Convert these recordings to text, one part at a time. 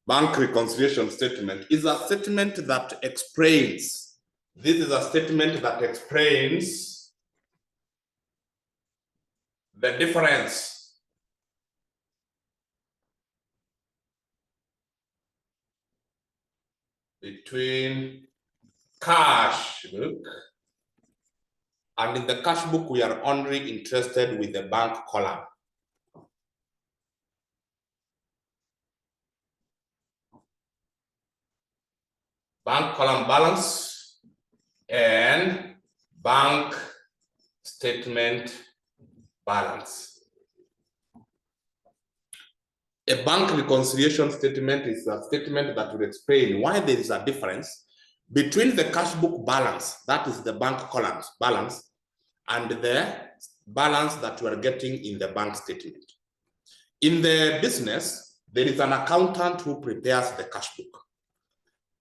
Bank reconciliation statement is a statement that explains. This is a statement that explains the difference between cash book, and in the cash book, we are only interested with the bank column. Bank column balance and bank statement balance. A bank reconciliation statement is a statement that will explain why there is a difference between the cash book balance, that is the bank columns balance, and the balance that you are getting in the bank statement. In the business, there is an accountant who prepares the cash book.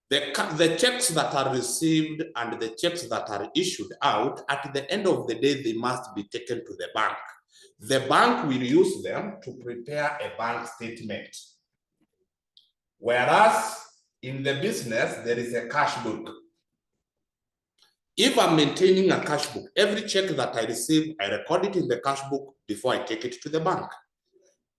The checks that are received and the checks that are issued out, at the end of the day, they must be taken to the bank. The bank will use them to prepare a bank statement. Whereas in the business, there is a cash book. If I'm maintaining a cash book, every check that I receive, I record it in the cash book before I take it to the bank.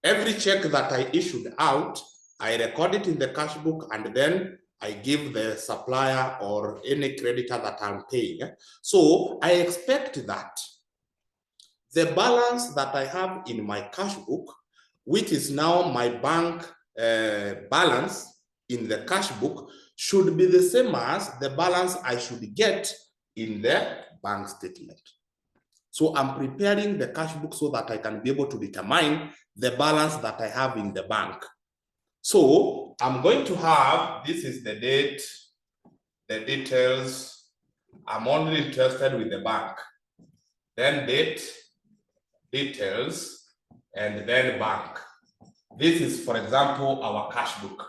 Every check that I issued out, I record it in the cash book, and then I give the supplier or any creditor that I'm paying. So I expect that the balance that I have in my cash book, which is now my bank balance in the cash book, should be the same as the balance I should get in the bank statement. So I'm preparing the cash book so that I can be able to determine the balance that I have in the bank. So I'm going to have, this is the date, the details. I'm only interested with the bank. Then date, details, and then bank. This is, for example, our cash book.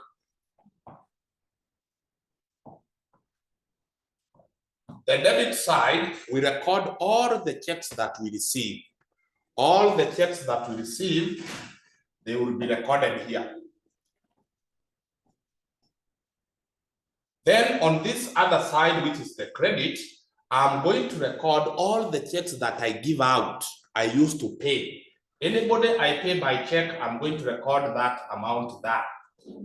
The debit side, we record all the checks that we receive. All the checks that we receive, they will be recorded here. Then on this other side, which is the credit, I'm going to record all the checks that I give out, I used to pay. Anybody I pay by check, I'm going to record that amount there.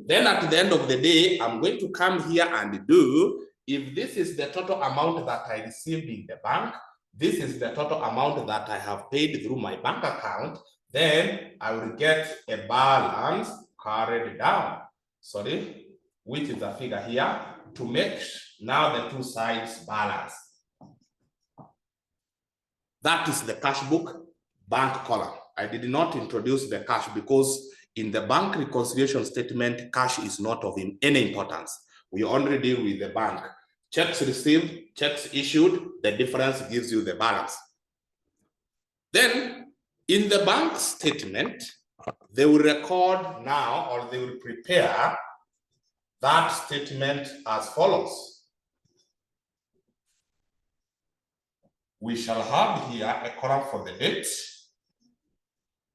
Then at the end of the day, I'm going to come here and do, if this is the total amount that I received in the bank, this is the total amount that I have paid through my bank account, then I will get a balance carried down. Sorry, which is the figure here, to make now the two sides balance. That is the cash book bank column. I did not introduce the cash because in the bank reconciliation statement, cash is not of any importance. We only deal with the bank. Checks received, checks issued, the difference gives you the balance. Then in the bank statement, they will record now, or they will prepare that statement as follows. We shall have here a column for the date,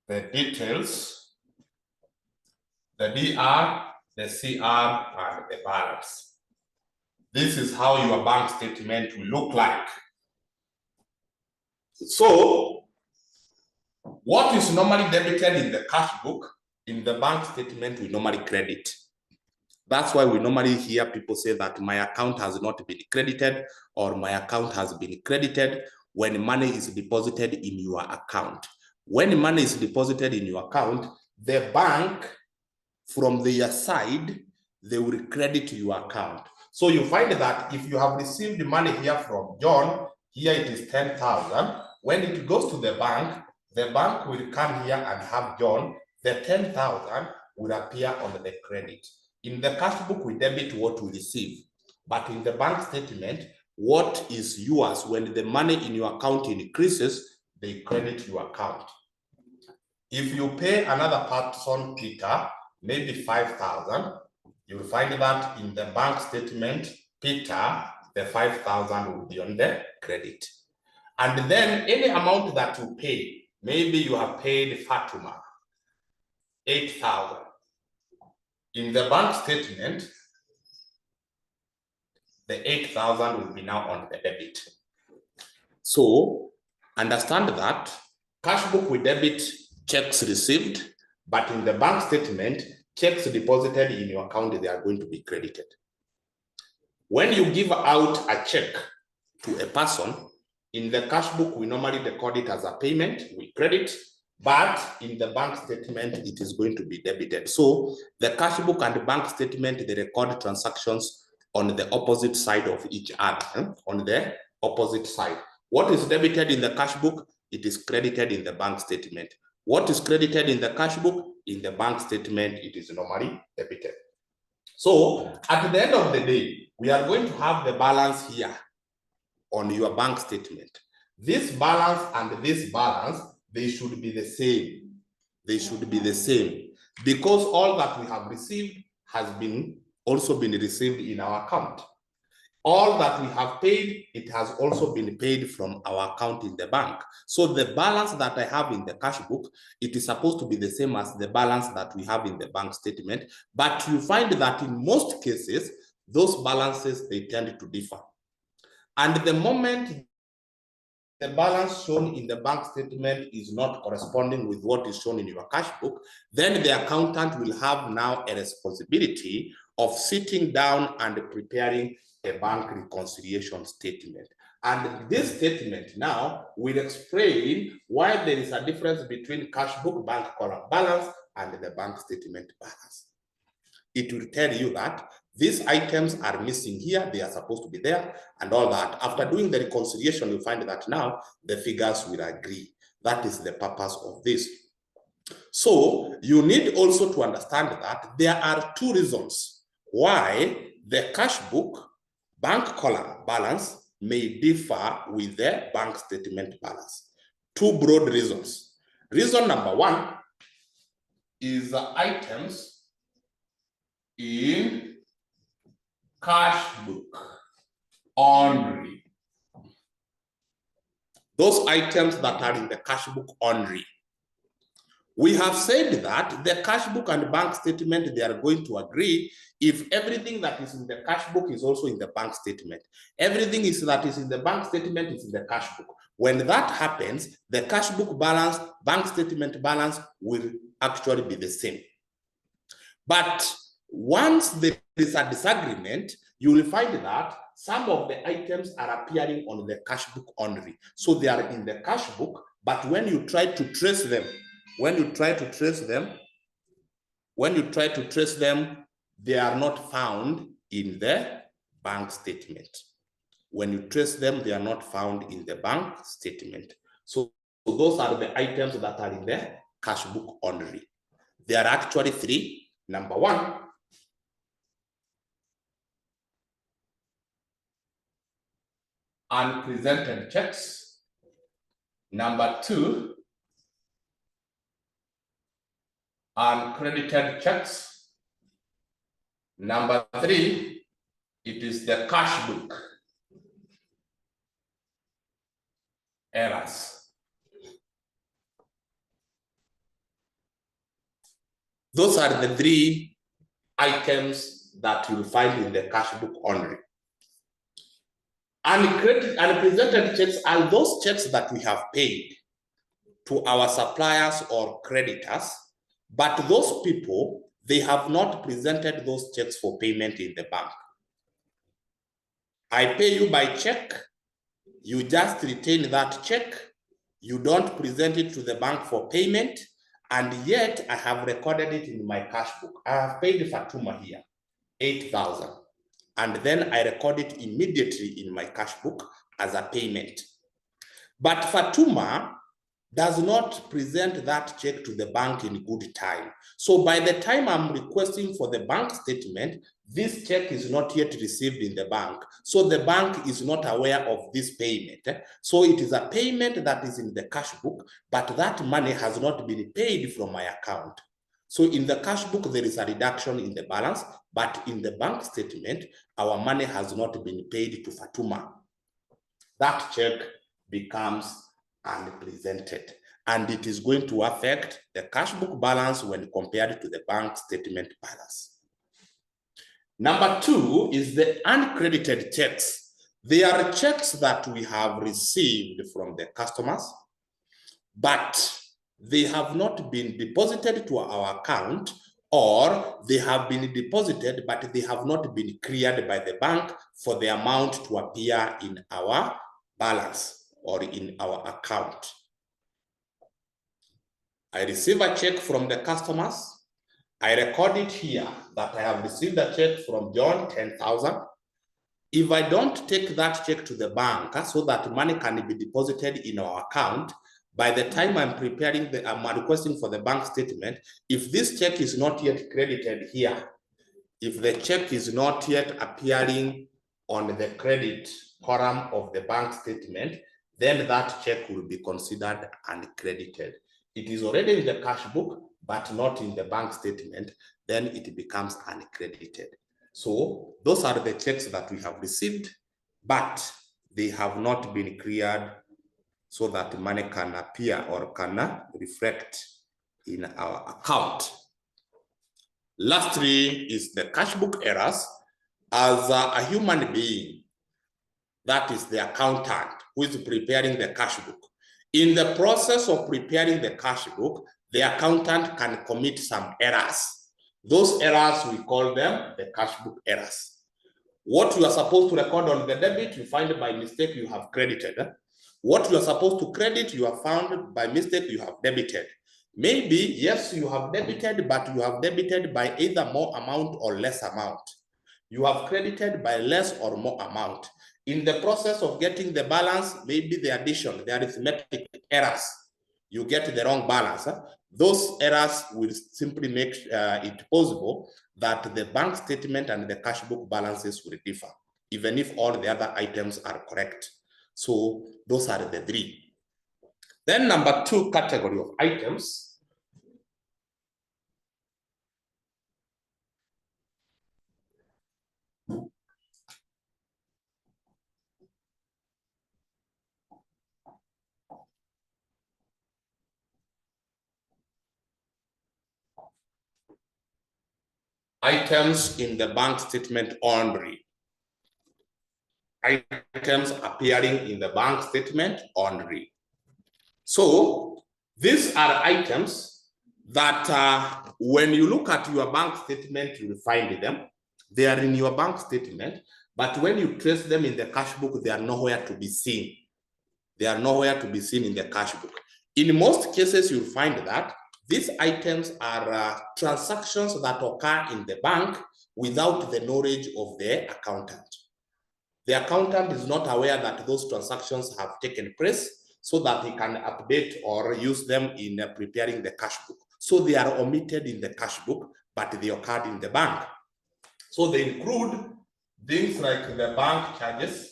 the details, the DR, the CR, and the balance. This is how your bank statement will look like. So, what is normally debited in the cash book, in the bank statement, we normally credit. That's why we normally hear people say that my account has not been credited or my account has been credited when money is deposited in your account. When money is deposited in your account, the bank, from their side, they will credit your account. So you find that if you have received money here from John, here it is 10,000. When it goes to the bank will come here and have John, the 10,000 will appear on the credit. In the cash book, we debit what we receive. But in the bank statement, what is yours, when the money in your account increases, they credit your account. If you pay another person, Peter, maybe 5,000, you'll find that in the bank statement, Peter, the 5,000 will be on the credit. And then any amount that you pay, maybe you have paid Fatima 8,000. In the bank statement, the 8,000 will be now on the debit. So understand that cash book will debit checks received, but in the bank statement, checks deposited in your account, they are going to be credited. When you give out a check to a person, in the cash book, we normally record it as a payment, we credit, but in the bank statement, it is going to be debited. So the cash book and the bank statement, they record transactions on the opposite side of each other, on the opposite side. What is debited in the cash book? It is credited in the bank statement. What is credited in the cash book? In the bank statement, it is normally debited. So at the end of the day, we are going to have the balance here on your bank statement. This balance and this balance, they should be the same. They should be the same because all that we have received has also been received in our account. All that we have paid, it has also been paid from our account in the bank. So the balance that I have in the cash book, it is supposed to be the same as the balance that we have in the bank statement. But you find that in most cases, those balances, they tend to differ. And the moment the balance shown in the bank statement is not corresponding with what is shown in your cash book, then the accountant will have now a responsibility of sitting down and preparing a bank reconciliation statement. And this statement now will explain why there is a difference between cash book bank column balance and the bank statement balance. It will tell you that these items are missing here, they are supposed to be there, and all that. After doing the reconciliation, you find that now the figures will agree. That is the purpose of this. So you need also to understand that there are two reasons why the cash book bank column balance may differ with the bank statement balance. Two broad reasons. Reason number one is the items in cash book only. Those items that are in the cash book only. We have said that the cash book and bank statement, they are going to agree if everything that is in the cash book is also in the bank statement. Everything that is in the bank statement is in the cash book. When that happens, the cash book balance, bank statement balance will actually be the same. But once there is a disagreement, you will find that some of the items are appearing on the cash book only. So they are in the cash book, but when you try to trace them, they are not found in the bank statement. When you trace them, they are not found in the bank statement. So those are the items that are in the cash book only. There are actually three. Number one, unpresented checks. Number two, uncredited checks. Number three, it is the cash book errors. Those are the three items that you'll find in the cash book only. Unpresented checks are those checks that we have paid to our suppliers or creditors, but those people, they have not presented those checks for payment in the bank. I pay you by check, you just retain that check, you don't present it to the bank for payment, and yet I have recorded it in my cash book. I have paid Fatuma here, 8,000. And then I record it immediately in my cash book as a payment. But Fatuma does not present that check to the bank in good time. So by the time I'm requesting for the bank statement, this check is not yet received in the bank. So the bank is not aware of this payment. So it is a payment that is in the cash book, but that money has not been paid from my account. So in the cash book, there is a reduction in the balance, but in the bank statement, our money has not been paid to Fatuma. That check becomes unpresented, and it is going to affect the cash book balance when compared to the bank statement balance. Number two is the uncredited checks. They are checks that we have received from the customers, but they have not been deposited to our account, or they have been deposited, but they have not been cleared by the bank for the amount to appear in our balance or in our account. I receive a check from the customers. I record it here that I have received a check from John, 10,000. If I don't take that check to the bank so that money can be deposited in our account, by the time I'm preparing I'm requesting for the bank statement, if this check is not yet credited here, if the check is not yet appearing on the credit column of the bank statement, then that check will be considered uncredited. It is already in the cash book, but not in the bank statement, then it becomes uncredited. So those are the checks that we have received, but they have not been cleared so that money can appear or can reflect in our account. Lastly is the cash book errors. As a human being, that is the accountant who is preparing the cash book. In the process of preparing the cash book, the accountant can commit some errors. Those errors, we call them the cash book errors. What you are supposed to record on the debit, you find by mistake you have credited. What you are supposed to credit, you have found by mistake you have debited. Maybe, yes, you have debited, but you have debited by either more amount or less amount. You have credited by less or more amount. In the process of getting the balance, maybe the addition, the arithmetic errors, you get the wrong balance. Those errors will simply make it possible that the bank statement and the cash book balances will differ, even if all the other items are correct. So those are the three. Then number two category of items. Items in the bank statement only. Items appearing in the bank statement only. So these are items that when you look at your bank statement, you will find them. They are in your bank statement, but when you trace them in the cash book, they are nowhere to be seen. They are nowhere to be seen in the cash book. In most cases, you'll find that these items are transactions that occur in the bank without the knowledge of the accountant. The accountant is not aware that those transactions have taken place so that he can update or use them in preparing the cash book. So they are omitted in the cash book, but they occurred in the bank. So they include things like the bank charges.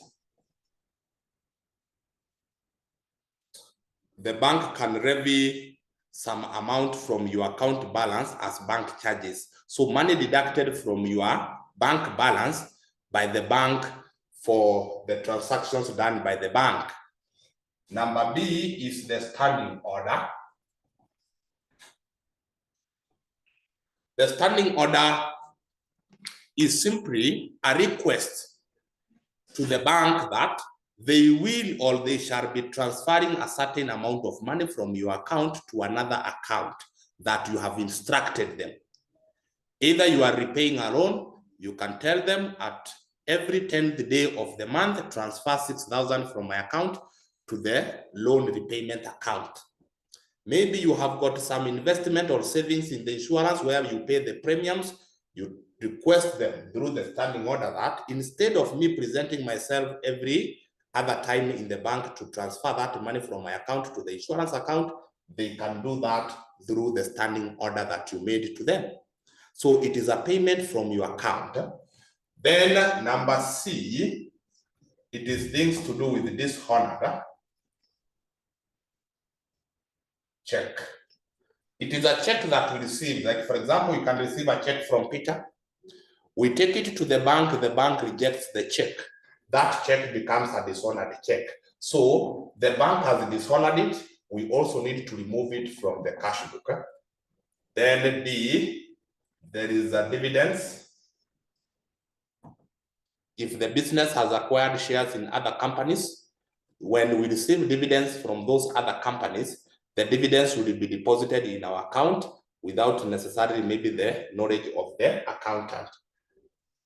The bank can levy some amount from your account balance as bank charges. So money deducted from your bank balance by the bank for the transactions done by the bank. Number B is the standing order. The standing order is simply a request to the bank that they will or they shall be transferring a certain amount of money from your account to another account that you have instructed them. Either you are repaying a loan, you can tell them at every 10th day of the month, transfer 6,000 from my account to the loan repayment account. Maybe you have got some investment or savings in the insurance where you pay the premiums, you request them through the standing order that instead of me presenting myself every other time in the bank to transfer that money from my account to the insurance account, they can do that through the standing order that you made to them. So it is a payment from your account. Then number C, it is things to do with dishonored check. It is a check that we receive. Like for example, you can receive a check from Peter. We take it to the bank rejects the check. That check becomes a dishonored check. So the bank has dishonored it. We also need to remove it from the cash book. Then D, there is a dividends. If the business has acquired shares in other companies, when we receive dividends from those other companies, the dividends will be deposited in our account without necessarily maybe the knowledge of the accountant.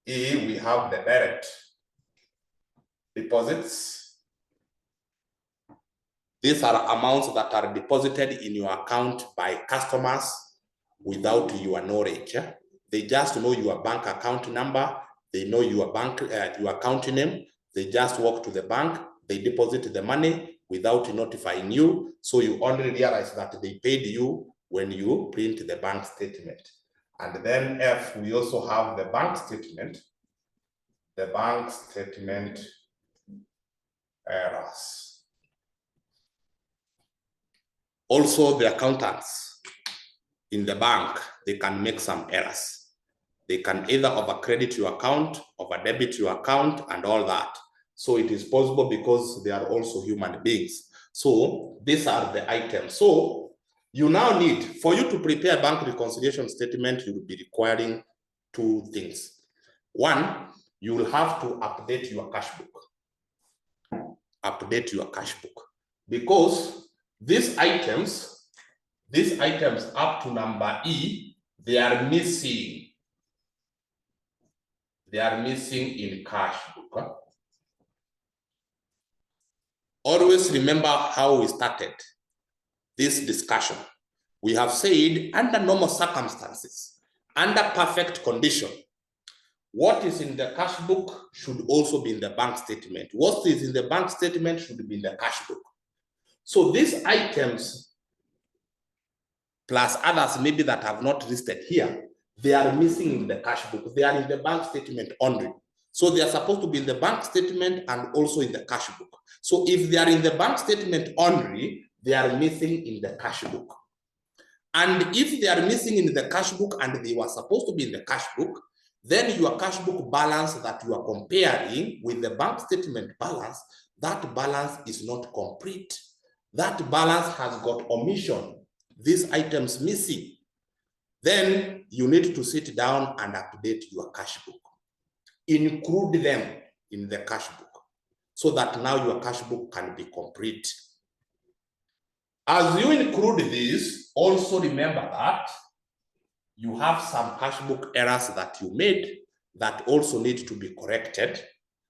Here we have the direct deposits. These are amounts that are deposited in your account by customers without your knowledge. They just know your bank account number. They know your bank, your account name. They just walk to the bank. They deposit the money without notifying you. So you only realize that they paid you when you print the bank statement. And then F, we also have the bank statement. The bank statement errors. Also, the accountants in the bank, they can make some errors. They can either overcredit your account, overdebit your account, and all that. So it is possible because they are also human beings. So these are the items. So you now need, for you to prepare a bank reconciliation statement, you will be requiring two things. One, you will have to update your cash book. Update your cash book. Because these items up to number E, they are missing. They are missing in cash book. Always remember how we started this discussion. We have said under normal circumstances, under perfect condition, what is in the cash book should also be in the bank statement. What is in the bank statement should be in the cash book. So these items, plus others maybe that have not listed here, they are missing in the cash book. They are in the bank statement only. So they are supposed to be in the bank statement and also in the cash book. So if they are in the bank statement only, they are missing in the cash book. And if they are missing in the cash book and they were supposed to be in the cash book, then your cash book balance that you are comparing with the bank statement balance, that balance is not complete. That balance has got omission, these items missing. Then you need to sit down and update your cash book. Include them in the cash book so that now your cash book can be complete. As you include this, also remember that you have some cash book errors that you made that also need to be corrected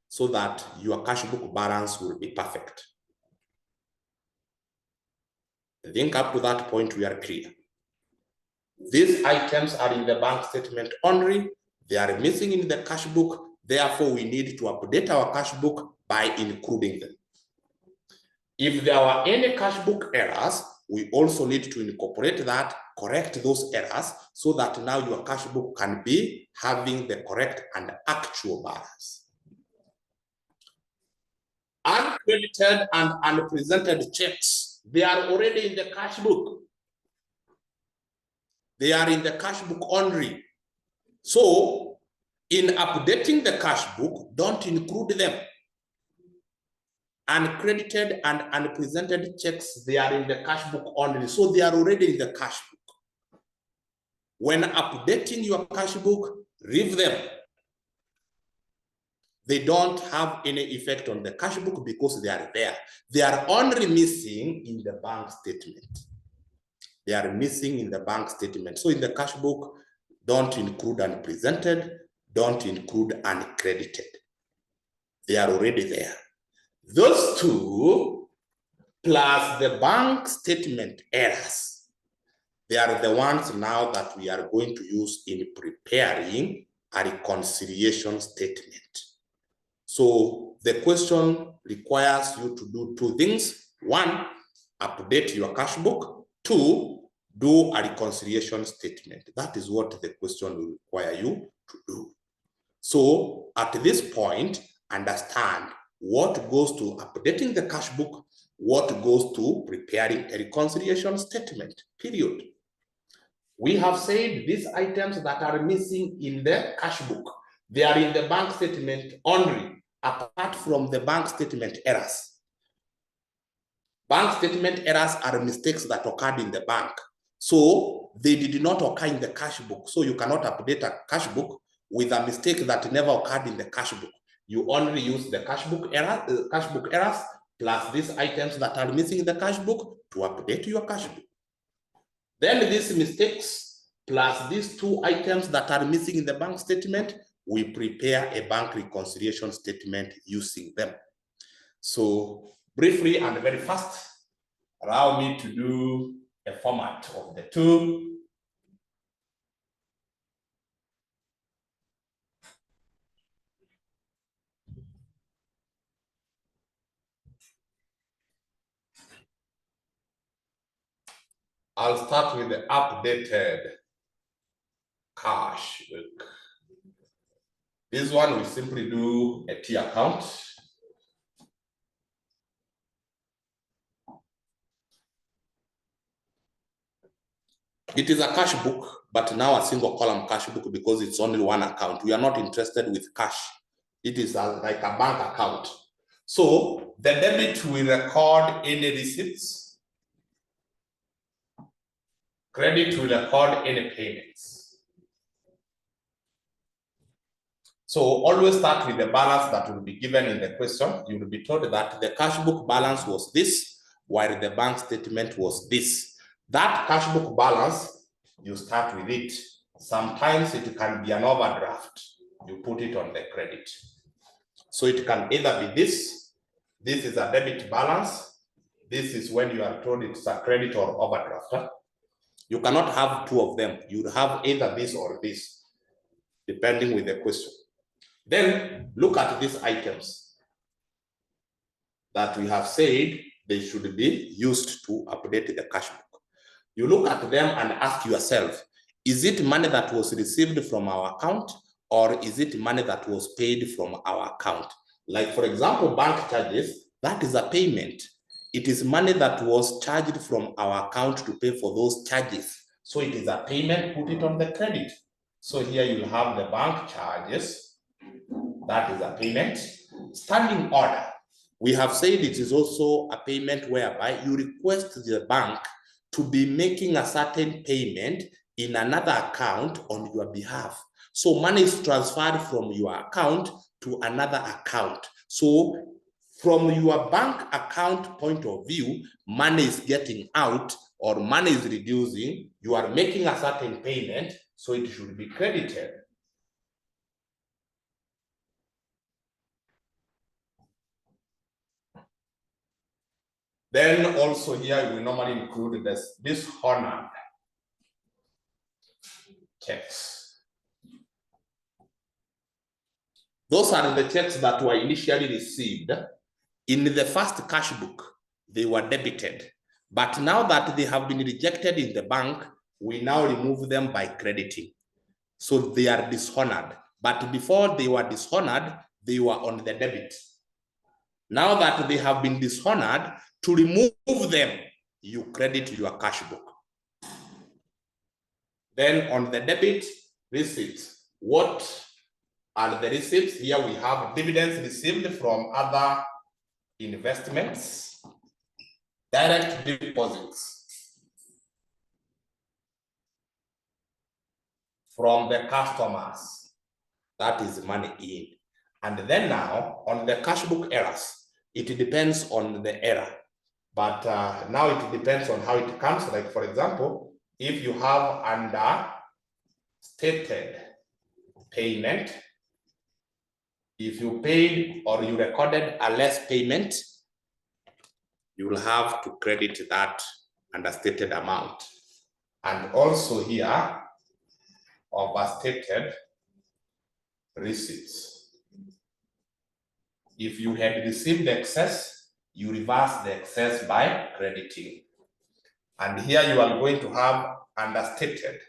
so that your cash book balance will be perfect. I think up to that point we are clear. These items are in the bank statement only. They are missing in the cash book. Therefore, we need to update our cash book by including them. If there are any cash book errors, we also need to incorporate that, correct those errors, so that now your cash book can be having the correct and actual balance. Uncredited and unpresented checks, they are already in the cash book. They are in the cash book only. So in updating the cash book, don't include them. Uncredited and unpresented checks, they are in the cash book only. So they are already in the cash book. When updating your cash book, leave them. They don't have any effect on the cash book because they are there. They are only missing in the bank statement. They are missing in the bank statement. So in the cash book, don't include unpresented, don't include uncredited. They are already there. Those two, plus the bank statement errors, they are the ones now that we are going to use in preparing a reconciliation statement. So the question requires you to do two things. One, update your cash book. Two, do a reconciliation statement. That is what the question will require you to do. So at this point, understand what goes to updating the cash book, what goes to preparing a reconciliation statement, period. We have said these items that are missing in the cash book, they are in the bank statement only, apart from the bank statement errors. Bank statement errors are mistakes that occurred in the bank. So they did not occur in the cash book. So you cannot update a cash book with a mistake that never occurred in the cash book. you only use the cash book errors plus these items that are missing in the cash book to update your cash book. Then these mistakes plus these two items that are missing in the bank statement, we prepare a bank reconciliation statement using them. So briefly and very fast, allow me to do a format of the two. I'll start with the updated cash book. This one we simply do a T account. It is a cash book, but now a single column cash book because it's only one account. We are not interested with cash. It is like a bank account. So the debit will record any receipts. Credit will record any payments. So always start with the balance that will be given in the question. You will be told that the cash book balance was this, while the bank statement was this. That cash book balance, you start with it. Sometimes it can be an overdraft. You put it on the credit. So it can either be this. This is a debit balance. This is when you are told it's a credit or overdraft. You cannot have two of them. You have either this or this, depending with the question. Then look at these items that we have said they should be used to update the cash book. You look at them and ask yourself, is it money that was received from our account or is it money that was paid from our account? Like for example, bank charges, that is a payment. It is money that was charged from our account to pay for those charges. So it is a payment, put it on the credit. So here you'll have the bank charges. That is a payment. Standing order. We have said it is also a payment whereby you request the bank to be making a certain payment in another account on your behalf. So money is transferred from your account to another account. So from your bank account point of view, money is getting out or money is reducing. You are making a certain payment, so it should be credited. Then also here we normally include this dishonored checks. Those are the checks that were initially received. In the first cash book, they were debited. But now that they have been rejected in the bank, we now remove them by crediting. So they are dishonored. But before they were dishonored, they were on the debit. Now that they have been dishonored, to remove them, you credit your cash book. Then on the debit, receipts. What are the receipts? Here we have dividends received from other investments, direct deposits from the customers. That is money in. And then now on the cash book errors, it depends on the error. But now it depends on how it comes. Like for example, if you have understated payment, if you paid or you recorded a less payment, you will have to credit that understated amount. And also here, overstated receipts. If you had received the excess, you reverse the excess by crediting. And here you are going to have understated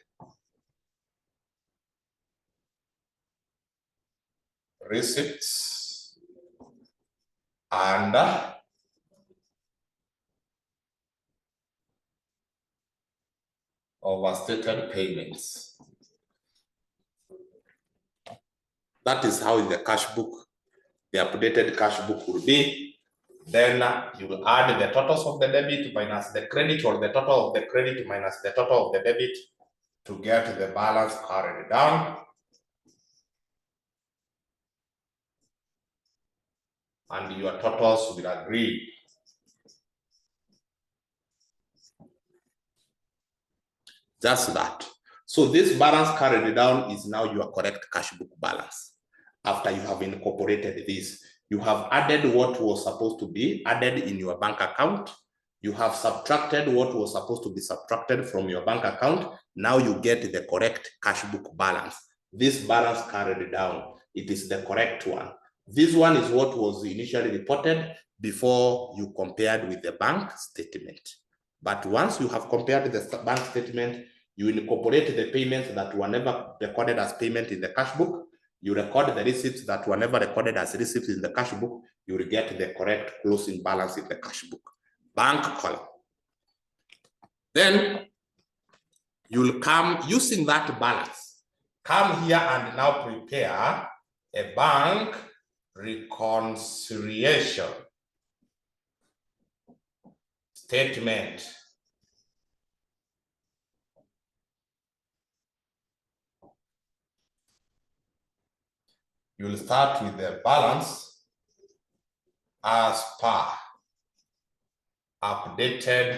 receipts and overstated payments. That is how the cash book, the updated cash book will be. Then you will add the totals of the debit minus the credit, or the total of the credit minus the total of the debit to get the balance carried down. and your totals will agree. Just that. So this balance carried down is now your correct cash book balance. After you have incorporated this, you have added what was supposed to be added in your bank account. You have subtracted what was supposed to be subtracted from your bank account. Now you get the correct cash book balance. This balance carried down, it is the correct one. This one is what was initially reported before you compared with the bank statement. But once you have compared the bank statement, you incorporate the payments that were never recorded as payment in the cash book. You record the receipts that were never recorded as receipts in the cash book. You will get the correct closing balance in the cash book. Bank column. Then you will come using that balance. Come here and now prepare a bank reconciliation statement. You will start with the balance as per updated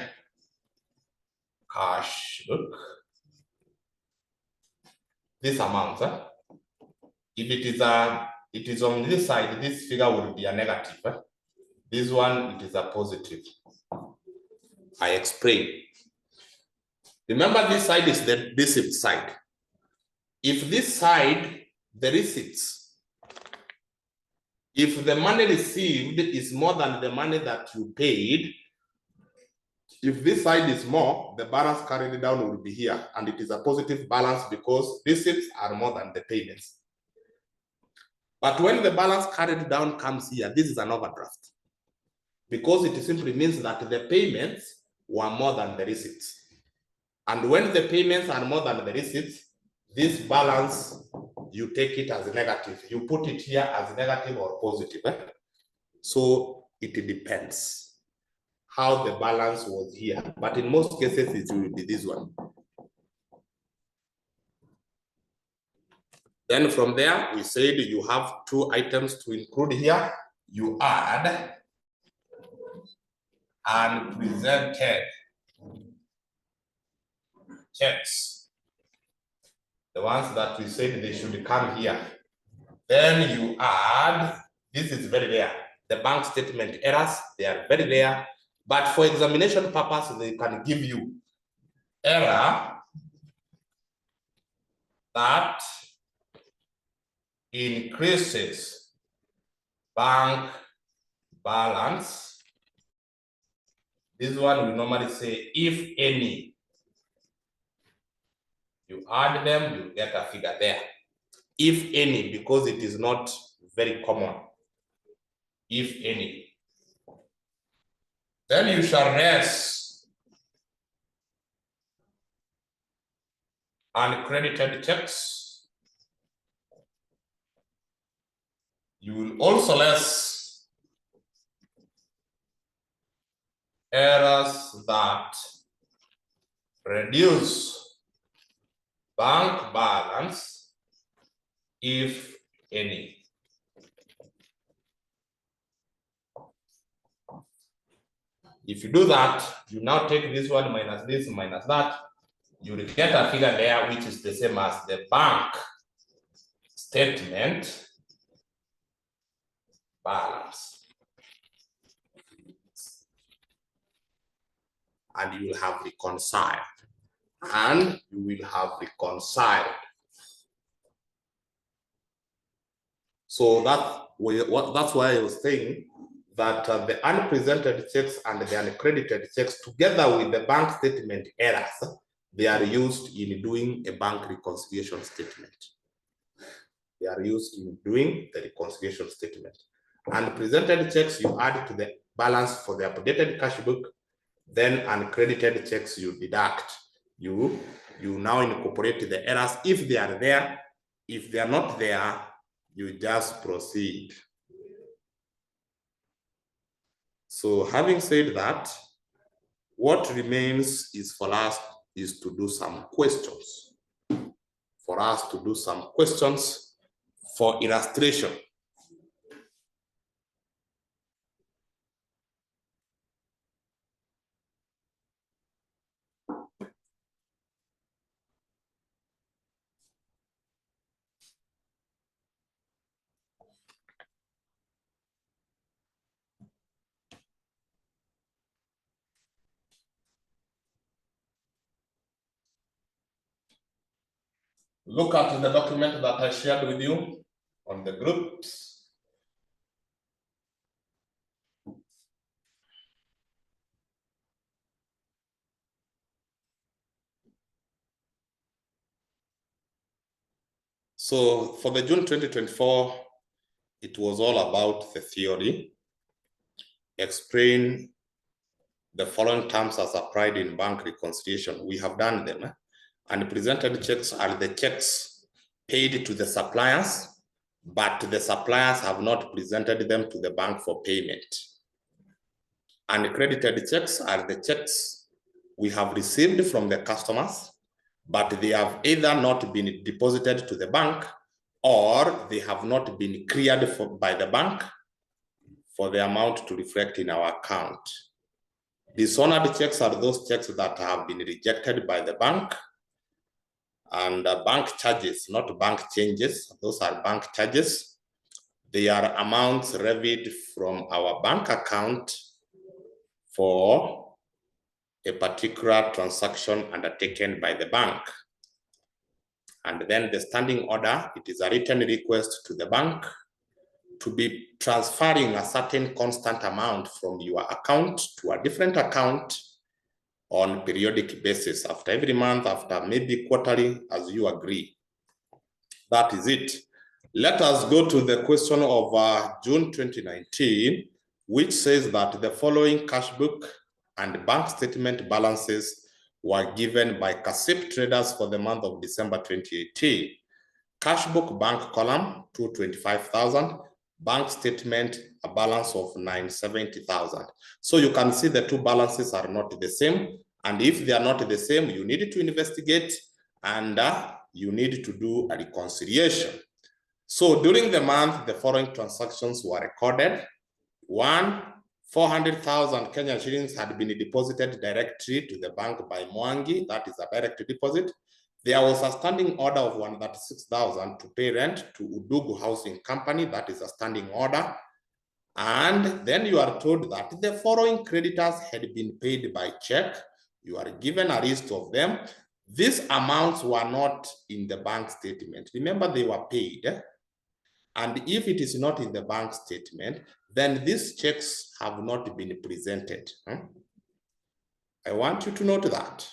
cash book. This amount, if it is on this side, this figure will be a negative. This one, it is a positive. I explain. Remember, this side is the receipt side. If this side, the receipts, if the money received is more than the money that you paid, if this side is more, the balance carried down will be here, and it is a positive balance because receipts are more than the payments. But when the balance carried down comes here, this is an overdraft, because it simply means that the payments were more than the receipts. And when the payments are more than the receipts, this balance, you take it as negative. You put it here as negative or positive. So it depends how the balance was here. But in most cases, it will be this one. Then from there, we said you have two items to include here. You add unpresented checks, the ones that we said they should come here. Then you add, this is very rare, the bank statement errors, they are very rare, but for examination purpose, they can give you error that increases bank balance. This one we normally say, if any. You add them, you get a figure there. If any, because it is not very common. If any. Then you shall raise uncredited checks. You will also less errors that reduce bank balance, if any. If you do that, you now take this one minus this minus that, you will get a figure there which is the same as the bank statement balance. And you will have reconciled. And you will have reconciled. So that's why I was saying that the unpresented checks and the uncredited checks, together with the bank statement errors, they are used in doing a bank reconciliation statement. They are used in doing the reconciliation statement. Unpresented checks you add to the balance for the updated cash book, then uncredited checks you deduct. You now incorporate the errors if they are there. If they are not there, you just proceed. So having said that, what remains is for us is to do some questions. For us to do some questions for illustration. Look at the document that I shared with you on the groups. So for the June 2024, it was all about the theory. Explain the following terms as applied in bank reconciliation. We have done them. And presented checks are the checks paid to the suppliers, but the suppliers have not presented them to the bank for payment. And credited checks are the checks we have received from the customers, but they have either not been deposited to the bank or they have not been cleared by the bank for the amount to reflect in our account. Dishonored checks are those checks that have been rejected by the bank, and bank charges, not bank changes. Those are bank charges. They are amounts levied from our bank account for a particular transaction undertaken by the bank. And then the standing order, it is a written request to the bank to be transferring a certain constant amount from your account to a different account on periodic basis, after every month, after maybe quarterly, as you agree. That is it. Let us go to the question of June 2019, which says that the following cash book and bank statement balances were given by KASIP traders for the month of December 2018. Cash book bank column, 225,000. Bank statement, a balance of 970,000. So you can see the two balances are not the same. And if they are not the same, you need to investigate and you need to do a reconciliation. So during the month, the following transactions were recorded. 1, 400,000 Kenyan shillings had been deposited directly to the bank by Mwangi. That is a direct deposit. There was a standing order of 136,000 to pay rent to Udugu Housing Company. That is a standing order. And then you are told that the following creditors had been paid by check. You are given a list of them. These amounts were not in the bank statement. Remember, they were paid. And if it is not in the bank statement, then these checks have not been presented. I want you to note that.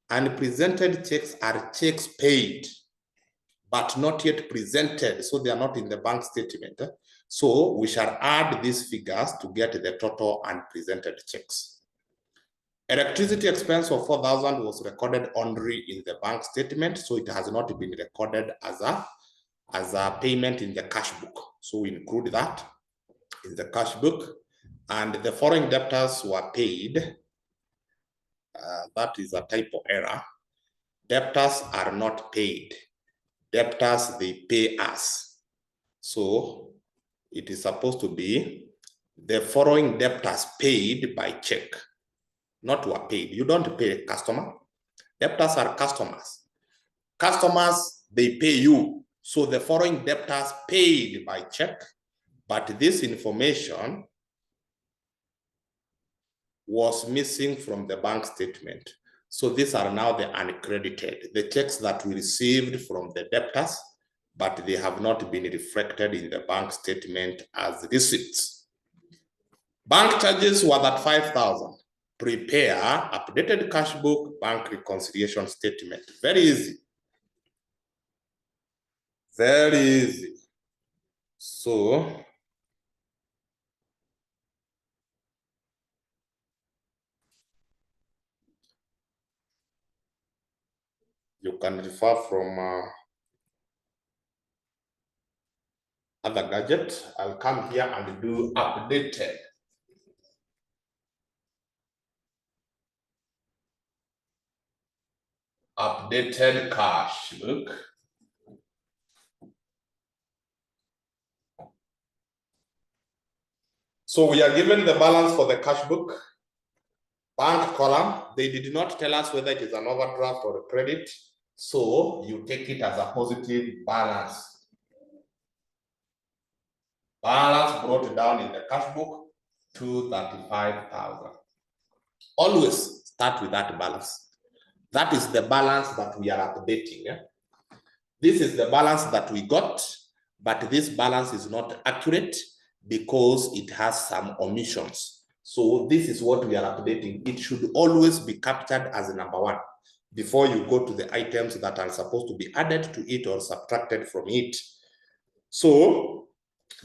And presented checks are checks paid, but not yet presented, so they are not in the bank statement. So we shall add these figures to get the total unpresented checks. Electricity expense of 4,000 was recorded only in the bank statement, so it has not been recorded as a payment in the cash book. So we include that in the cash book. And the foreign debtors were paid. That is a typo error. Debtors are not paid. Debtors, they pay us. So it is supposed to be the following debtors paid by check, not were paid. You don't pay a customer. Debtors are customers. Customers, they pay you. So the following debtors paid by check, but this information was missing from the bank statement. So these are now the uncredited, the checks that we received from the debtors, but they have not been reflected in the bank statement as receipts. Bank charges were at 5,000. Prepare updated cash book, bank reconciliation statement. Very easy. Very easy. So you can refer from other gadget. I'll come here and do updated. Updated cash book. So we are given the balance for the cash book. Bank column, they did not tell us whether it is an overdraft or a credit. So you take it as a positive balance. Balance brought down in the cash book to 35,000. Always start with that balance. That is the balance that we are updating. This is the balance that we got, but this balance is not accurate because it has some omissions. So this is what we are updating. It should always be captured as number one before you go to the items that are supposed to be added to it or subtracted from it. So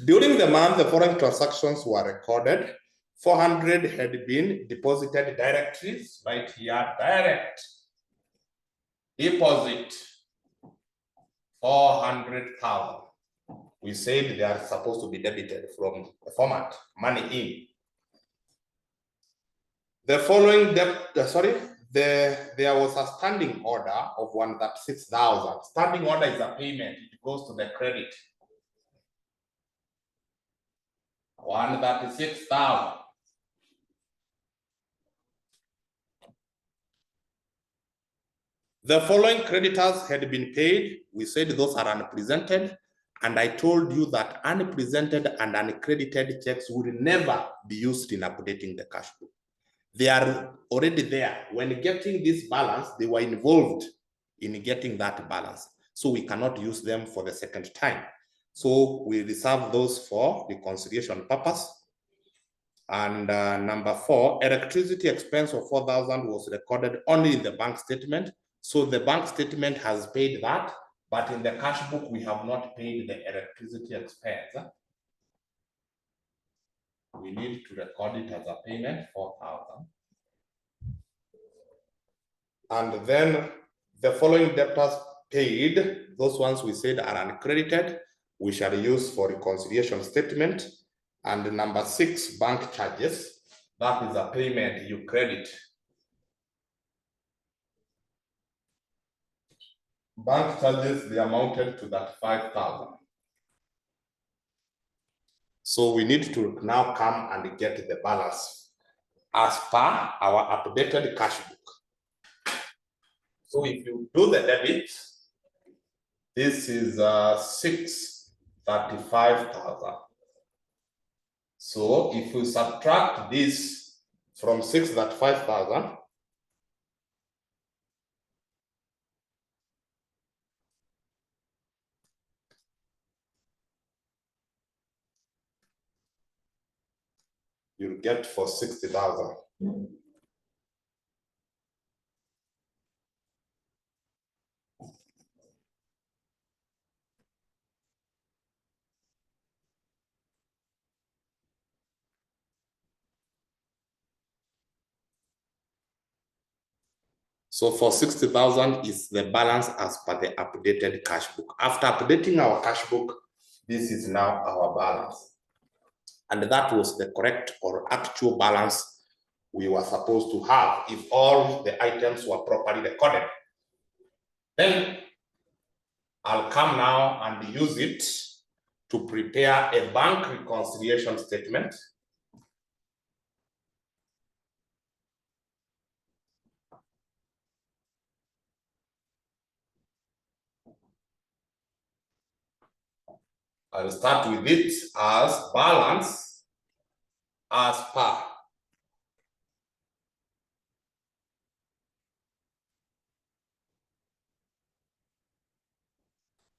during the month, the foreign transactions were recorded. 400 had been deposited directly, right here, direct deposit, 400,000. We said they are supposed to be debited from the format, money in. The following debt, there was a standing order of 136,000. Standing order is a payment, it goes to the credit. 136,000. The following creditors had been paid. We said those are unpresented. And I told you that unpresented and uncredited checks will never be used in updating the cash book. They are already there. When getting this balance, they were involved in getting that balance. So we cannot use them for the second time. So we reserve those for reconciliation purpose. And number 4, electricity expense of 4,000 was recorded only in the bank statement. So the bank statement has paid that, but in the cash book, we have not paid the electricity expense. We need to record it as a payment, 4,000. And then the following debtors paid, those ones we said are uncredited, we shall use for reconciliation statement. And number 6, bank charges, that is a payment you credit. Bank charges, they amounted to that 5,000. So we need to now come and get the balance as per our updated cash book. So if you do the debit, this is 635,000. So if we subtract this from 635,000, you'll get for 60,000. So for 60,000 is the balance as per the updated cash book. After updating our cash book, this is now our balance. And that was the correct or actual balance we were supposed to have if all the items were properly recorded. Then I'll come now and use it to prepare a bank reconciliation statement. I'll start with it as balance as per.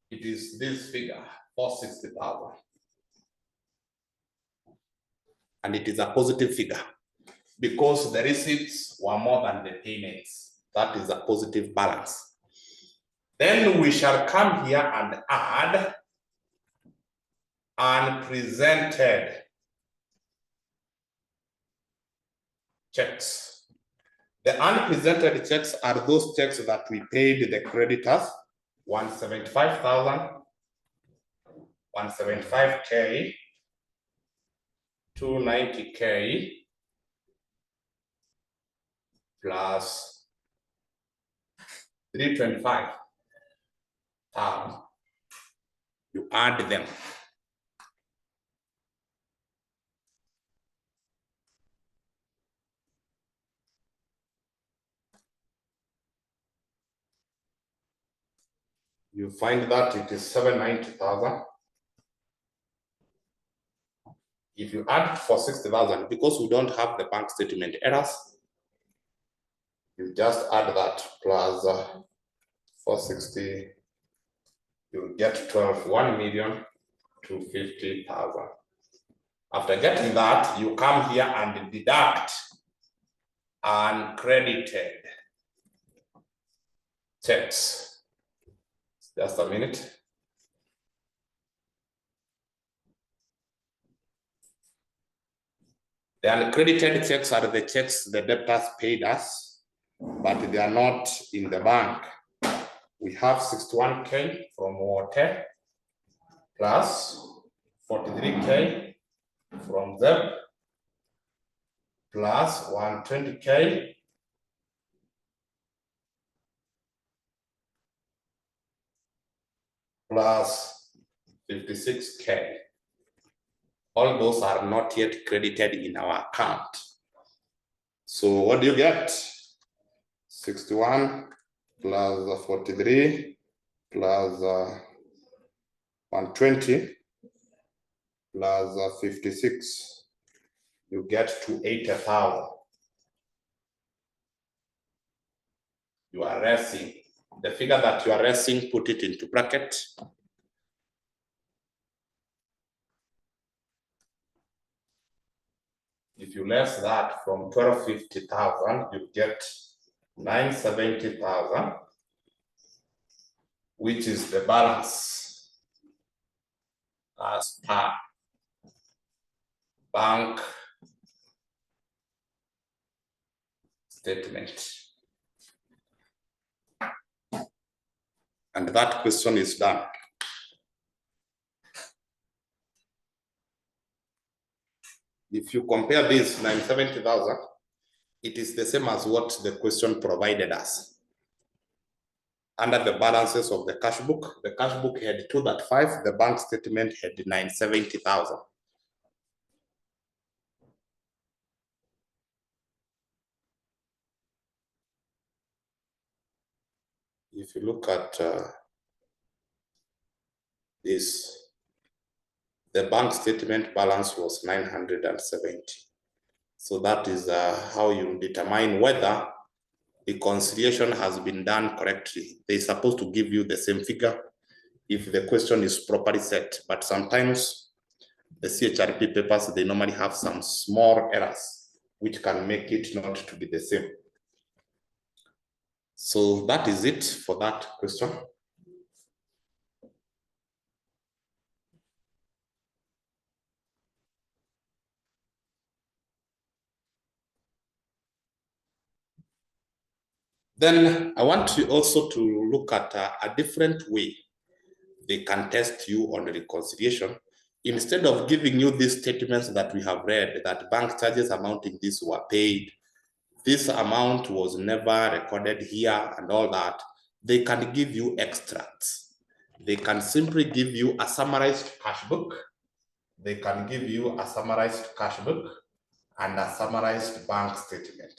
It is this figure, 460,000. And it is a positive figure because the receipts were more than the payments. That is a positive balance. Then we shall come here and add unpresented checks. The unpresented checks are those checks that we paid the creditors, 175,000, 175K, 290K, plus 325. You add them. You find that it is 790,000. If you add for 60,000, because we don't have the bank statement errors, you just add that plus 460 you'll get 1,250,000. After getting that, you come here and deduct uncredited checks. Just a minute. The uncredited checks are the checks the debtors paid us, but they are not in the bank. We have 61K from water plus 43K from them plus 120K plus 56K. All those are not yet credited in our account. So what do you get? 61 plus 43 plus 120 plus 56. You get to 80,000. You are raising. The figure that you are raising, put it into bracket. If you less that from 1,250,000, you get 970,000, which is the balance as per bank statement. And that question is done. If you compare this 970,000, it is the same as what the question provided us. Under the balances of the cash book had 235, the bank statement had 970,000. If you look at this, the bank statement balance was 970. So that is how you determine whether the reconciliation has been done correctly. They're supposed to give you the same figure if the question is properly set, but sometimes the CHRP papers, they normally have some small errors which can make it not to be the same. So that is it for that question. Then I want you also to look at a different way they can test you on the reconciliation. Instead of giving you these statements that we have read, that bank charges amounting this were paid, this amount was never recorded here and all that, they can give you extracts. They can simply give you a summarized cash book. They can give you a summarized cash book and a summarized bank statement.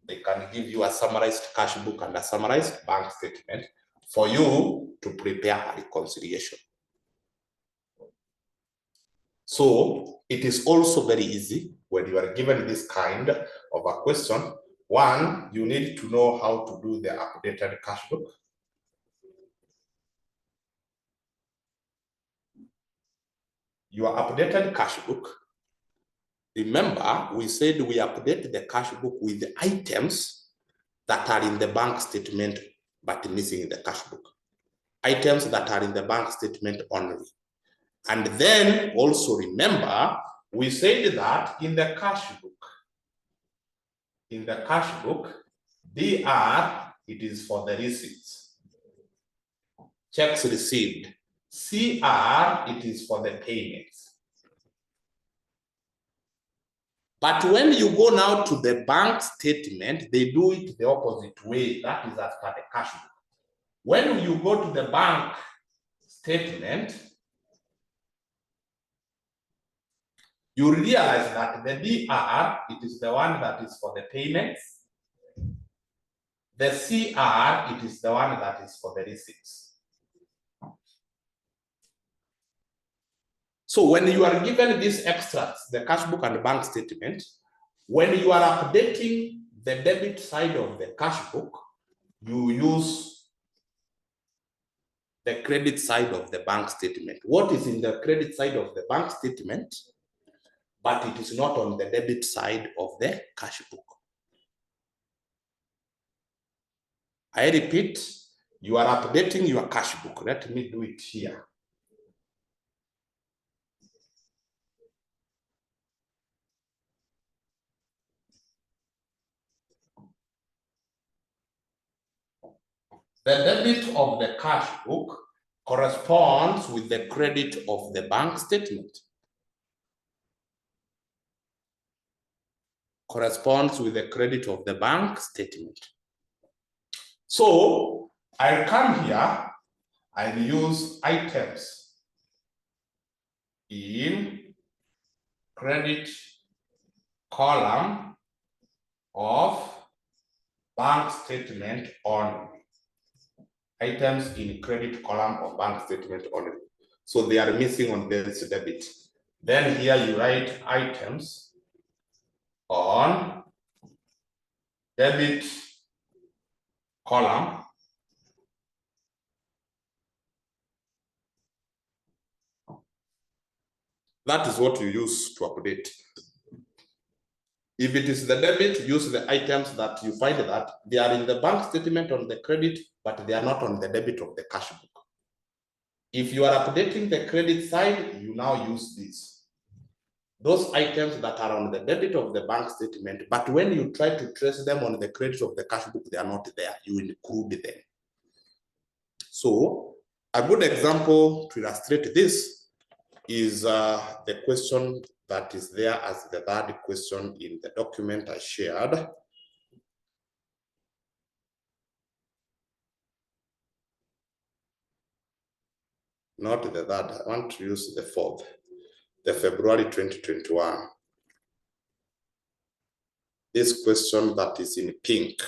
They can give you a summarized cash book and a summarized bank statement for you to prepare a reconciliation. So it is also very easy when you are given this kind of a question. One, you need to know how to do the updated cash book. Your updated cash book, remember, we said we update the cash book with the items that are in the bank statement but missing in the cash book. Items that are in the bank statement only. And then also remember, we said that in the cash book, DR, it is for the receipts. Checks received. CR, it is for the payments. But when you go now to the bank statement, they do it the opposite way. That is after the cash book. When you go to the bank statement, you realize that the DR, it is the one that is for the payments. The CR, it is the one that is for the receipts. So when you are given these extracts, the cash book and bank statement, when you are updating the debit side of the cash book, you use the credit side of the bank statement. What is in the credit side of the bank statement, but it is not on the debit side of the cash book. I repeat, you are updating your cash book. Let me do it here. The debit of the cash book corresponds with the credit of the bank statement. Corresponds with the credit of the bank statement. So I'll come here and use items in credit column of bank statement only. Items in credit column of bank statement only. So they are missing on this debit. Then here you write items on debit column that is what you use to update. If it is the debit, use the items that you find that they are in the bank statement on the credit, but they are not on the debit of the cash book. If you are updating the credit side, you now use this. Those items that are on the debit of the bank statement, but when you try to trace them on the credit of the cash book, they are not there. You include them. So a good example to illustrate this is the question that is there as the third question in the document I shared. Not the third, I want to use the fourth, the February 2021. This question that is in pink.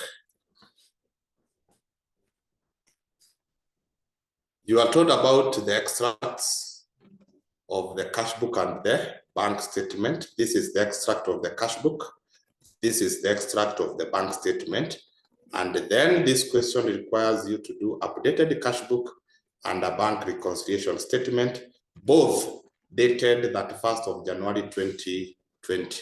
You are told about the extracts of the cash book and the bank statement. This is the extract of the cash book. This is the extract of the bank statement. And then this question requires you to do updated cash book and a bank reconciliation statement, both dated 31st of January 2020.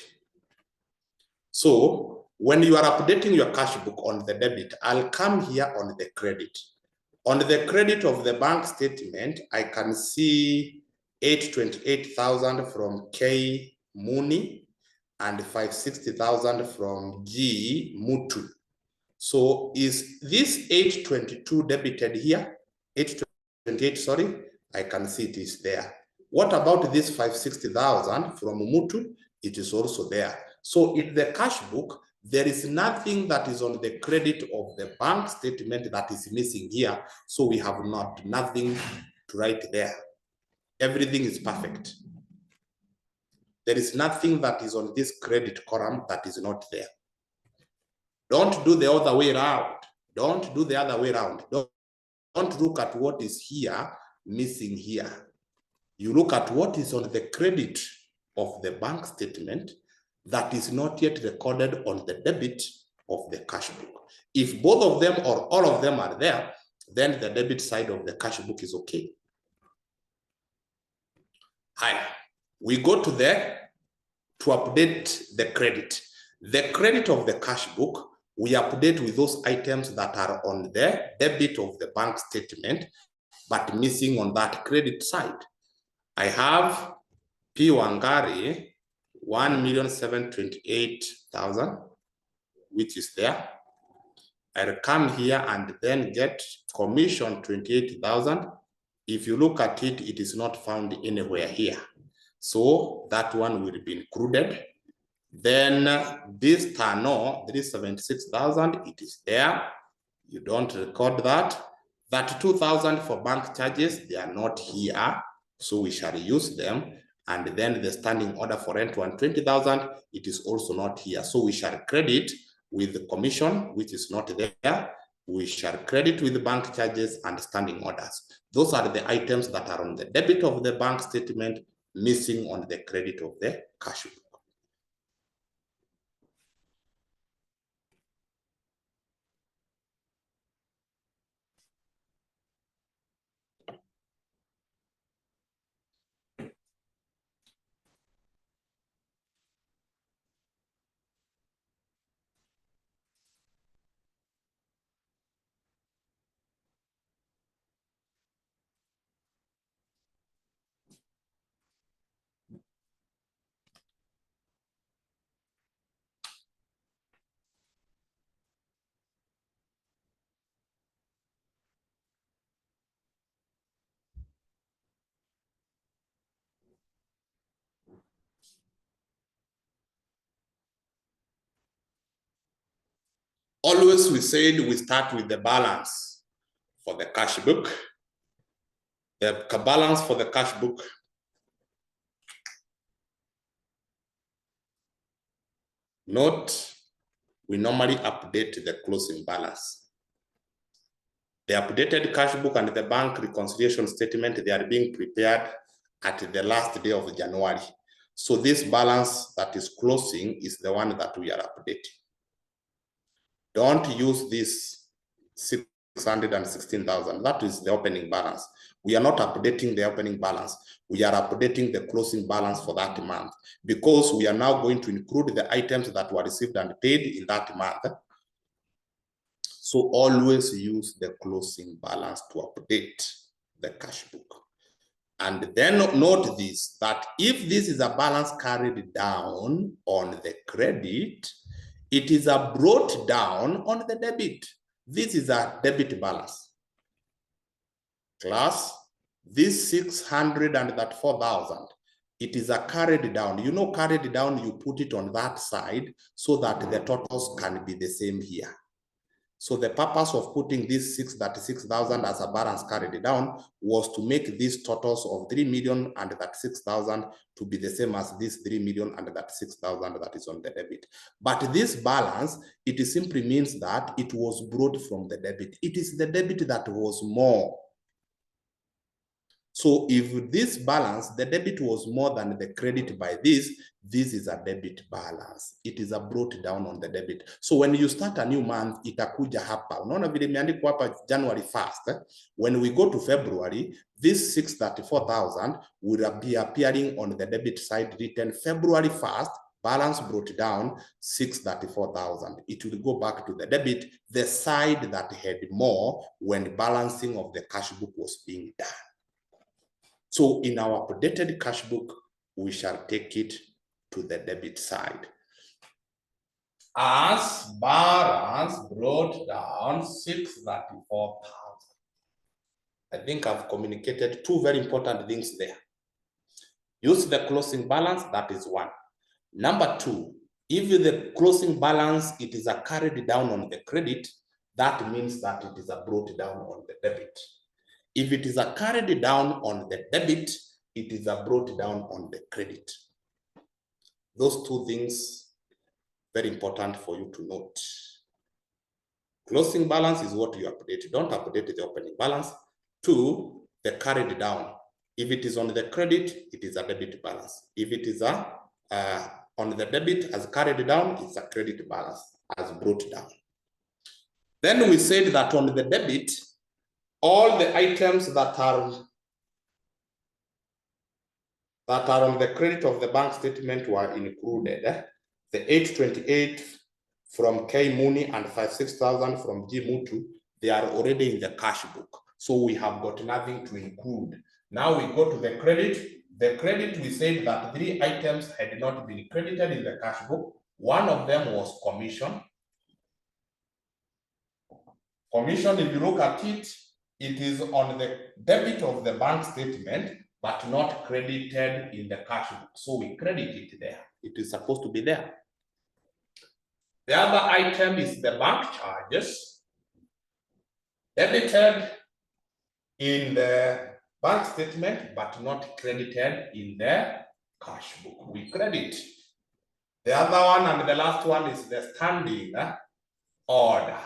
So when you are updating your cash book on the debit, I'll come here on the credit. On the credit of the bank statement, I can see 828,000 from K Muni and 560,000 from G Mutu. So is this 822 debited here? 828, sorry, I can see it is there. What about this 560,000 from Mutu? It is also there. So in the cash book, there is nothing that is on the credit of the bank statement that is missing here. So we have nothing to write there. Everything is perfect. There is nothing that is on this credit column that is not there. Don't do the other way around. Don't do the other way around. Don't look at what is here, missing here. You look at what is on the credit of the bank statement that is not yet recorded on the debit of the cash book. If both of them or all of them are there, then the debit side of the cash book is okay. Hi, we go to update the credit. The credit of the cash book, we update with those items that are on the debit of the bank statement, but missing on that credit side. I have P. Wangari, 1,728,000, which is there. I'll come here and then get commission 28,000. If you look at it, it is not found anywhere here. So that one will be included. Then this Tano, 376,000, it is there. You don't record that. 32,000 for bank charges, they are not here. So we shall use them. And then the standing order for rent 120,000, it is also not here. So we shall credit with the commission, which is not there. We shall credit with the bank charges and standing orders. Those are the items that are on the debit of the bank statement, missing on the credit of the cash book. Always we said we start with the balance for the cash book. The balance for the cash book note, we normally update the closing balance. The updated cash book and the bank reconciliation statement, they are being prepared at the last day of January. So this balance that is closing is the one that we are updating. Don't use this 616,000. That is the opening balance. We are not updating the opening balance. We are updating the closing balance for that month because we are now going to include the items that were received and paid in that month. So always use the closing balance to update the cash book. And then note this, that if this is a balance carried down on the credit, it is a brought down on the debit. This is a debit balance. Class, this 634,000, it is a carried down. You know, carried down, you put it on that side so that the totals can be the same here. So the purpose of putting this 636,000 as a balance carried down was to make these totals of 3,036,000 to be the same as this 3,036,000 that is on the debit. But this balance, it simply means that it was brought from the debit. It is the debit that was more. So if this balance, the debit was more than the credit by this is a debit balance. It is a brought down on the debit. So when you start a new month, itakuja hapa. Unaona vile imeandikwa hapa January 1st. When we go to February, this 634,000 will be appearing on the debit side written February 1st, balance brought down 634,000. It will go back to the debit, the side that had more when balancing of the cash book was being done. So in our updated cash book, we shall take it to the debit side. As balance brought down 634,000. I think I've communicated two very important things there. Use the closing balance, that is one. Number two, if the closing balance, it is a carried down on the credit, that means that it is a brought down on the debit. If it is a carried down on the debit, it is a brought down on the credit. Those two things, very important for you to note. Closing balance is what you update. Don't update the opening balance. Two, the carried down. If it is on the credit, it is a debit balance. If it is on the debit as carried down, it's a credit balance as brought down. Then we said that on the debit, all the items that are on the credit of the bank statement were included. The 828 from K Mooney and 56,000 from G Mutu, they are already in the cash book. So we have got nothing to include. Now we go to the credit. The credit, we said that 3 items had not been credited in the cash book. One of them was commission. Commission, if you look at it, it is on the debit of the bank statement, but not credited in the cash book. So we credit it there. It is supposed to be there. The other item is the bank charges, debited in the bank statement, but not credited in the cash book. We credit. The other one and the last one is the standing order.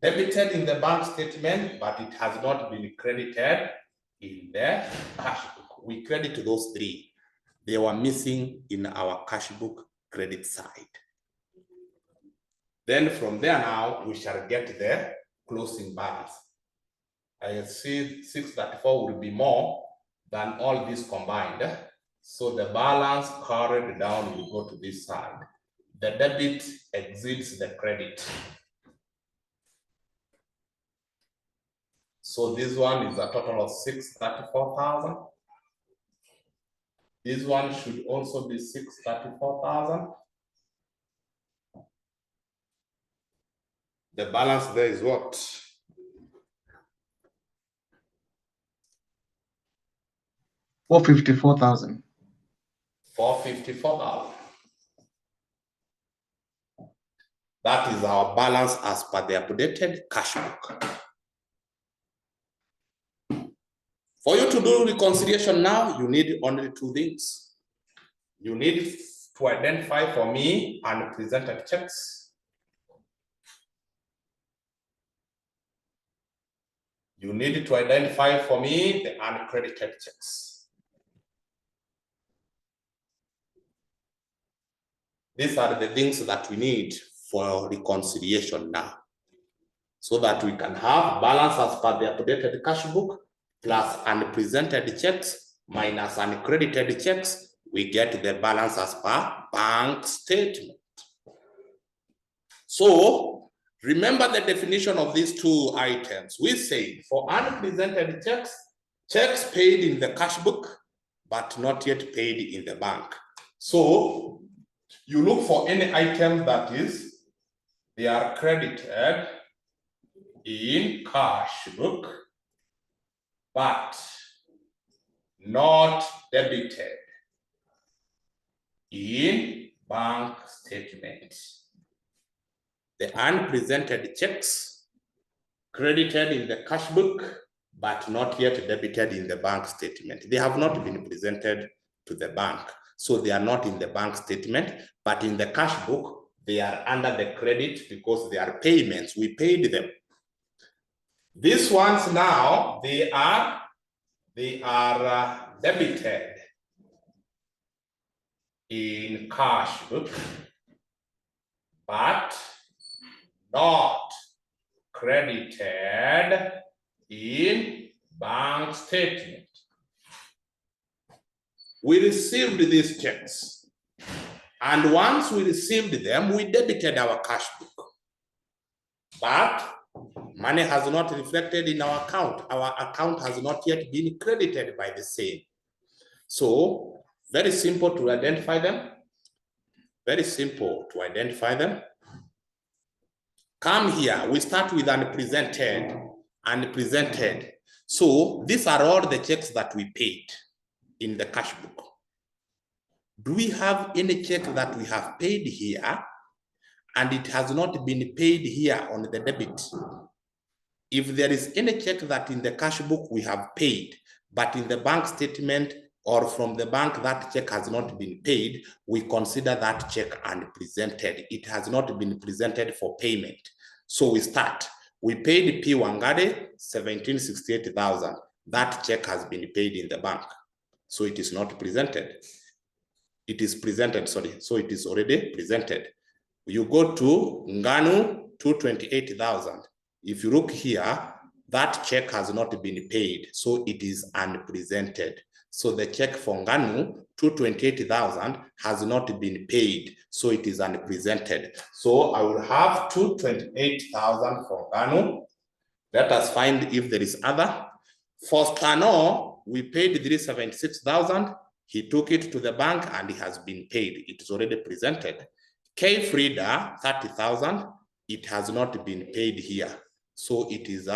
Debited in the bank statement, but it has not been credited in the cash book. We credit those 3. They were missing in our cash book credit side. Then from there now, we shall get the closing balance. I see 634 will be more than all this combined. So the balance carried down will go to this side. The debit exceeds the credit. So this one is a total of 634,000. This one should also be 634,000. The balance there is what? $454,000. 454,000. That is our balance as per the updated cash book. For you to do reconciliation now, you need only two things. You need to identify for me unpresented checks. You need to identify for me the uncredited checks. These are the things that we need for reconciliation now, so that we can have balance as per the updated cash book plus unpresented checks minus uncredited checks. We get the balance as per bank statement. So remember the definition of these two items. We say for unpresented checks, checks paid in the cash book, but not yet paid in the bank. So you look for any item that is, they are credited in cash book, but not debited in bank statement. The unpresented checks credited in the cash book, but not yet debited in the bank statement. They have not been presented to the bank, so they are not in the bank statement, but in the cash book, they are under the credit because they are payments. We paid them. These ones now, they are debited in cash book, but not credited in bank statement. We received these checks, and once we received them, we debited our cash book, but money has not reflected in our account. Our account has not yet been credited by the same. So very simple to identify them. Very simple to identify them. Come here, we start with unpresented. Unpresented. So these are all the checks that we paid in the cash book. Do we have any check that we have paid here and it has not been paid here on the debit? If there is any check that in the cash book we have paid, but in the bank statement or from the bank that check has not been paid, we consider that check unpresented. It has not been presented for payment. So we start. We paid P. Wangari 1768,000. That check has been paid in the bank. So it is not presented. It is presented, sorry. So it is already presented. You go to Nganu 228,000. If you look here, that check has not been paid. So it is unpresented. So the check for Nganu 228,000 has not been paid. So it is unpresented. So I will have 228,000 for Nganu. Let us find if there is other. For Stano, we paid 376,000. He took it to the bank and it has been paid. It is already presented. K. Frida, 30,000. It has not been paid here. So it is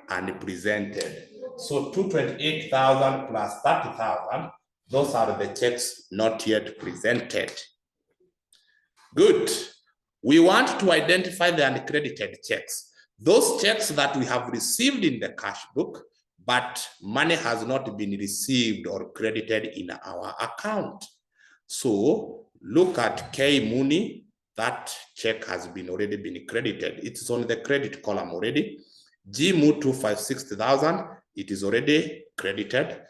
unpresented. So 228,000 plus 30,000, those are the checks not yet presented. Good. We want to identify the uncredited checks. Those checks that we have received in the cash book, but money has not been received or credited in our account. So look at K. Mooney. That check has already been credited. It's on the credit column already. G. Mu 256,000. It is already credited.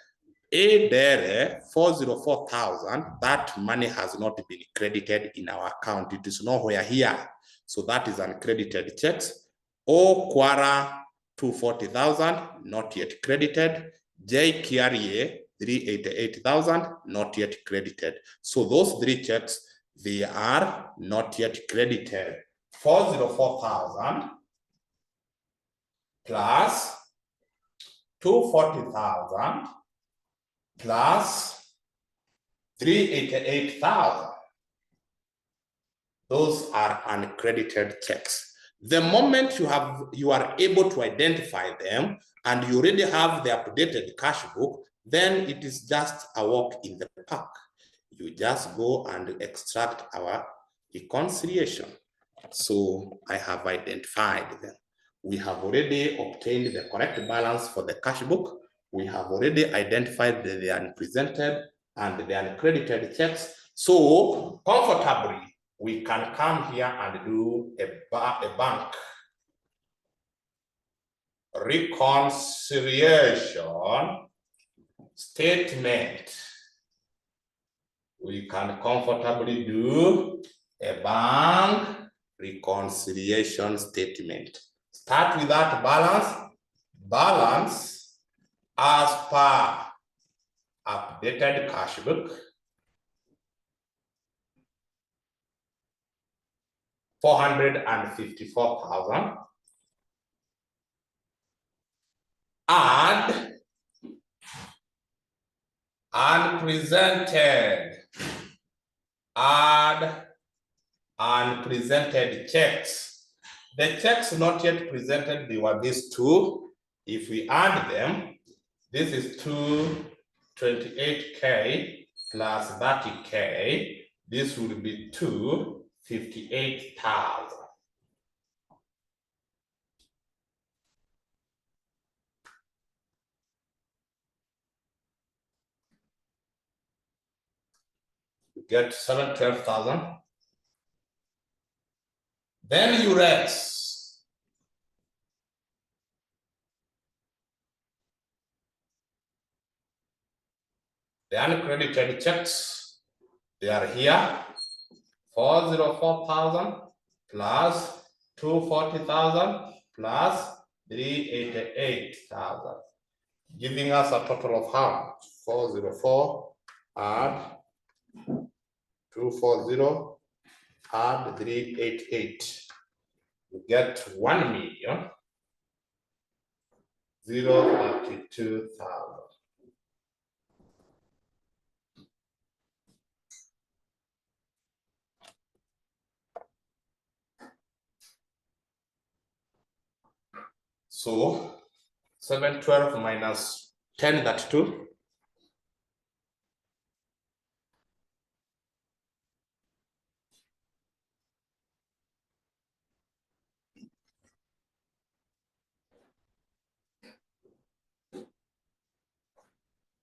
A. Dere 404,000. That money has not been credited in our account. It is nowhere here. So that is uncredited checks. O. Quara 240,000, not yet credited. J. Kiarie 388,000, not yet credited. So those three checks, they are not yet credited. 404,000 plus 240,000 plus 388,000. Those are uncredited checks. The moment you are able to identify them and you already have the updated cash book, then it is just a walk in the park. You just go and extract our reconciliation. So I have identified them. We have already obtained the correct balance for the cash book. We have already identified the unpresented and the uncredited checks. So comfortably, we can come here and do a bank reconciliation statement. We can comfortably do a bank reconciliation statement. Start with that balance as per updated cash book, 454,000, add unpresented checks. The checks not yet presented, they were these two. If we add them, this is 228K plus 30K. This would be 258,000. You get 712,000. Then you raise the uncredited checks. They are here. 404,000 plus 240,000 plus 388,000, giving us a total of how much? 404 add 240 add 388. You get 1,032,000. So 712 minus 1032.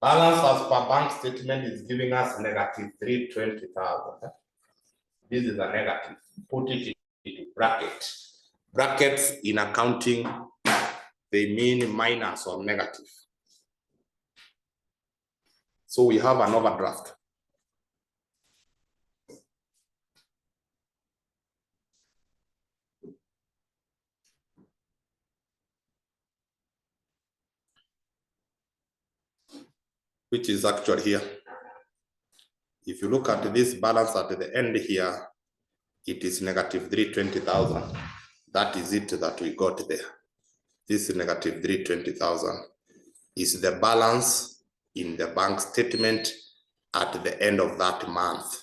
Balance as per bank statement is giving us negative 320,000. This is a negative. Put it into bracket. Brackets in accounting, they mean minus or negative. So we have an overdraft. Which is actually here. If you look at this balance at the end here, it is negative 320,000. That is it that we got there. This negative 320,000 is the balance in the bank statement at the end of that month.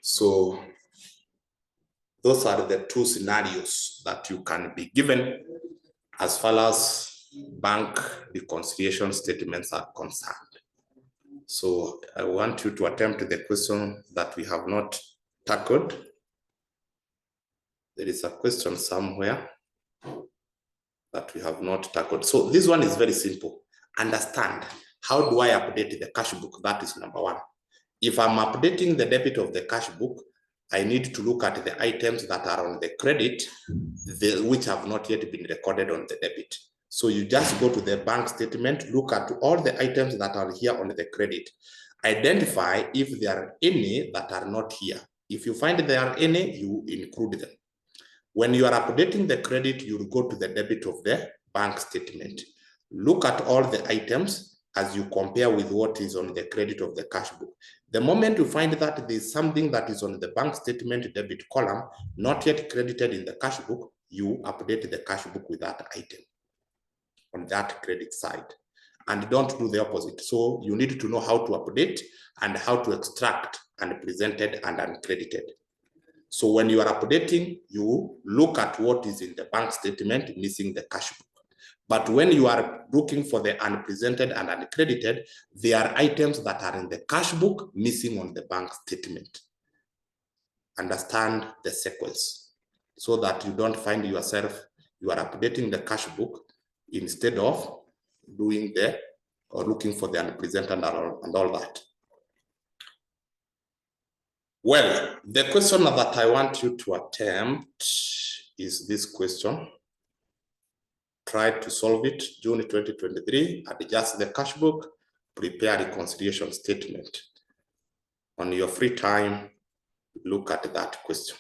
So those are the two scenarios that you can be given as far as bank reconciliation statements are concerned. So I want you to attempt the question that we have not tackled. There is a question somewhere that we have not tackled. So this one is very simple. Understand, how do I update the cash book? That is number one. If I'm updating the debit of the cash book, I need to look at the items that are on the credit, which have not yet been recorded on the debit. So you just go to the bank statement, look at all the items that are here on the credit. Identify if there are any that are not here. If you find there are any, you include them. When you are updating the credit, you will go to the debit of the bank statement. Look at all the items as you compare with what is on the credit of the cash book. The moment you find that there's something that is on the bank statement debit column, not yet credited in the cash book, you update the cash book with that item on that credit side. And don't do the opposite. So you need to know how to update and how to extract and present it and uncredited. So when you are updating, you look at what is in the bank statement, missing the cash book. But when you are looking for the unpresented and uncredited, there are items that are in the cash book missing on the bank statement. Understand the sequence so that you don't find yourself, you are updating the cash book instead of doing or looking for the unpresented and all that. Well, the question that I want you to attempt is this question. Try to solve it, June 2023, adjust the cash book, prepare a reconciliation statement. On your free time, look at that question.